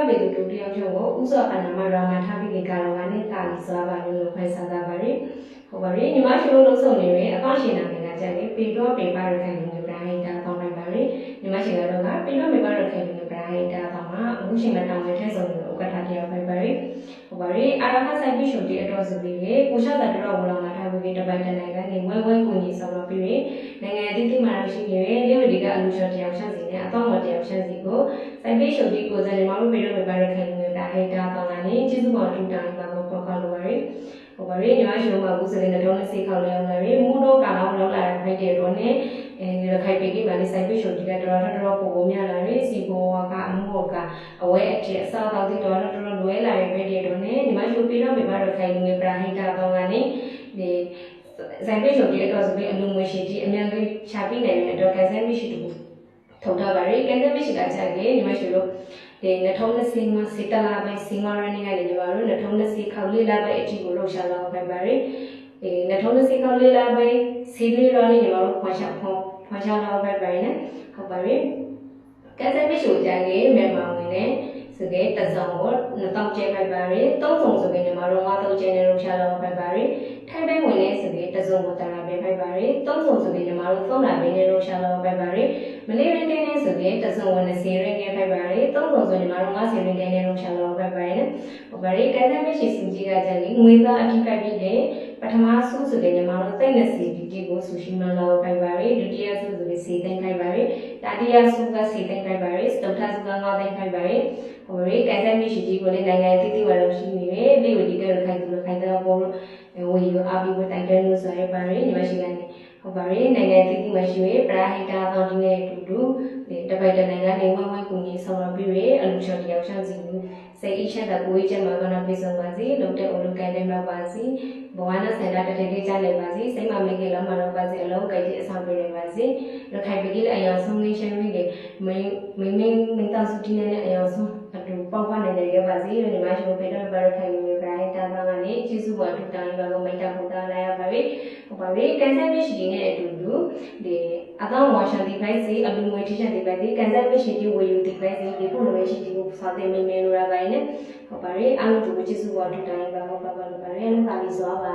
ပေသူတို့တယောက်ကျော်ကိုဥစောအနာမရောင်မှာထားပြီးလေကာလောကနေတာလီစွာပါလို့ခွဲစားတာပါရီဟုတ်ပါရီညီမရှိလို့လုံးစုံနေရင်အကောင့်ရှင်နာမည်ကကြတယ်ပေတော့ပေပါရခိုင်လူပရာဟိတာပေါင်းလိုက်ပါရီညီမရှိကတော့ကပေတော့ပေပါရခိုင်လူပရာဟိတာပေါင်းမှာအခုရှင်ကတောင်းဝင်ထဲဆုံးလို့ဥက္ကဋ္ဌတရားပဲပါရီဟုတ်ပါရီအာရဟဆိုင်ပြီးရှုပ်တဲ့အတော်စုလေးကိုကိုရှတာတော်ဝလောင်မှာထားပြီးတပိုင်တနိုင်ကနေဝဲကိုကြီးဆောင်တော့ပြီးနိုင်ငံအသီးသီးမှာရှိနေတဲ့လေဝဒီကအလူရှော့တရားရှင်းစီနဲ့အတော့မတရားရှင်းစီကိုစိုက်ပြီးရှုပ်ပြီးကိုယ်စားညီမတို့ပေတော့ပေပါရခိုင်လူပရာဟိတာပေါင်းကနေကျေးဇူးပေါ်ထူတောင်းပါတော့ခေါ်လို့ပါရီဟုတ်ပါရီညီမရှိတော့အခုစနေတော့လက်စိခေါ်လဲအောင်လေမူတော့ကလောင်းလောက်လာဖိုက်တဲ့တော့နဲ့ရခိုင်ပြည်ကလည်းစိုက်ပြီးရှုပ်တဲ့တော်တော်ပုံပုံများလာတယ်စီဘောကအမှုကအဝဲအထက်အစားတောက်တဲ့တော်တော်လွဲလာတဲ့ဖိုက်တဲ့တော့နဲ့ညီမရှိပြီးတော့ပြပါတော့ခိုင်လူပရာဟိတာပေါင်းကနေဒီစိုက်ပြီးရှုပ်တဲ့တော့ဆိုပြီးအလူငွေရှိကြီးအများကြီးရှာပြီးနိုင်တဲ့တော့ကန်ဆယ်မရှိတူထုံထားပါရီကန်ဆယ်မရှိကကြတယ်ညီမရှိလို့ဒီ2020မှာစစ်တလာပိုင်းစင်မာရနေကလည်းညီမတို့2020ခေါက်လေးလာပိုင်းအထိကိုလှုပ်ရှားလာပါပါရီဒီ2020ခေါက်လေးလာပိုင်းစီလီရောနေညီမတို့ဖွာရှာလာပါပါရီနော်ဟုတ်ပါရီကဲတဲ့မရှိကြတယ်မြန်မာဝင်နဲ့ဆိုကြတဲ့ဇုံကိုတော့ကျဲပါပါရီသုံးဆောင်ဆိုကြညီမတို့တော့ကျဲနေလှုပ်ရှားလာပါပါရီထိုင်တိုင်းဝင်နေဆိုကြတဲ့ဇုံကိုတာလာပေးပါရီသုံးဆောင်ဆိုကြညီမတို့သုံးလာပေးနေလှုပ်ရှားလာပါပါရီမလေးရင်းနေဆိုကြတဲ့ဇုံဝင်စီရင်းခဲ့ပါရီသုံးဆောင်ဆိုညီမတို့ငါစီရင်းခဲ့နေလှုပ်ရှားလာပါပါရီနော်ဘာရီကဲတဲ့မရှိစုကြည့်ကြတယ်ငွေသားအထိကပ်ပြီးတယ်ပထမဆုဆိုကြညီမတို့သိတဲ့စီဒီကိုဆူရှိမလာပါရီဒုတိယဆုဆိုကြစီသိမ့်ခိုင်ပါရီတတိယဆုကစီသိမ့်ခိုင်ပါရီစတုထဆုကငါသိမ့်ခိုင်ပါရီဟိုရီကဲတဲ့မရှိဒီကိုလည်းနိုင်ငံတည်တည်ဝလို့ရှိနေတယ်လေဝဒီကခိုင်သူခိုင်တော့ဘောဝေယူအဘိဝတိုင်တယ်လို့ဆိုရပါရီညီမရှိကနေဟုတ်ပါရီနိုင်ငံတည်တည်မရှိရပရာဟိတာတော်ဒီနဲ့တူတူတပိုက်တနိုင်ငံနေဝဲကူညီဆောင်ရပြီးရအလူချော်တယောက်ချောင်းစီစိတ်အချက်တဲ့ကိုယ်ချက်မှာကတော့ပြေဆုံးပါစေလုံတဲ့အိုလူကိုင်းတဲ့မှာပါစီဘဝနဲ့ဆိုင်တာတည်းလေးကြနေပါစေစိတ်မမေ့ကြလောက်မှာတော့ပါစေအလုံးကြိုက်တဲ့အဆောင်ပေးနေပါစေရခိုင်ပြည်အရာဆုံးလေးရှင်းပြီးမင်းတောင်စုတီးနေတဲ့အရာဆုံးအတူပေါက်ဖနေနေပါစေဒီမှာရှင်ပေးတော့ဘာရခိုင်မျိုးပဲတာဘာကနေကျေးဇူးပါထူတောင်းပါလို့မိတ်တာပို့တာလာရပါပြီဟုတ်ပါပြီကန်ဆယ်မရှိနေတဲ့အတူတူဒီအကောင်ဝါရှန်ဒီဖိုင်စီအလူငွေထိချက်ဒီပဲဒီကန်ဆယ်မရှိဒီဝေယူဒီဖိုင်စီဒီပို့လို့ရှိဒီကိုစာတင်မေလိုရပါရင်ဟုတ်ပါပြီအားလုံးဒီကျေးဇူးပါထူတောင်းပါလို့ပါလို့ပါရန်ပါပြီဆိုပါ